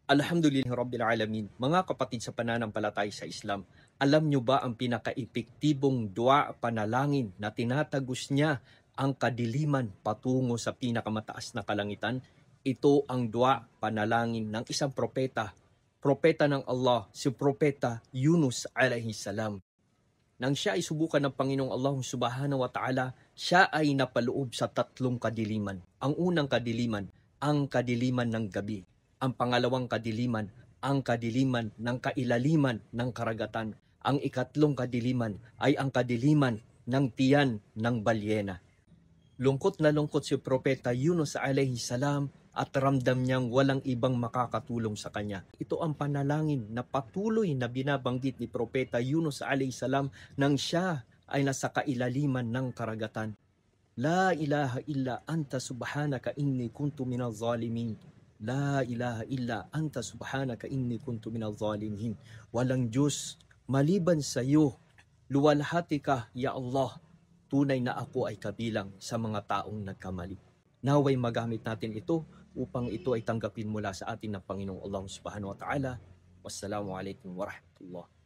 Alhamdulillahi Rabbil Alamin. Mga kapatid sa pananampalataya sa Islam, alam nyo ba ang pinaka-epektibong dua panalangin na tinatagos niya ang kadiliman patungo sa pinakamataas na kalangitan? Ito ang dua panalangin ng isang propeta ng Allah, si Propeta Yunus alayhi salam. Nang siya ay subukan ng Panginoong Allah Subhanahu wa Ta'ala, siya ay napaloob sa tatlong kadiliman. Ang unang kadiliman, ang kadiliman ng gabi. Ang pangalawang kadiliman, ang kadiliman ng kailaliman ng karagatan. Ang ikatlong kadiliman ay ang kadiliman ng tiyan ng balyena. Lungkot na lungkot si Propeta Yunus alayhi salam at ramdam niyang walang ibang makakatulong sa kanya. Ito ang panalangin na patuloy na binabanggit ni Propeta Yunus alayhi salam nang siya ay nasa kailaliman ng karagatan. La ilaha illa anta subhanaka inni kuntu minaz zalimin. La ilaha illa anta subhanaka inni kuntu minaz zalimin. Walang Diyos maliban sa iyo. Luwalhati ka, ya Allah. Tunay na ako ay kabilang sa mga taong nagkamali. Naway magamit natin ito upang ito ay tanggapin mula sa atin ng Panginoong Allah Subhanahu wa Ta'ala. Wassalamualaikum warahmatullahi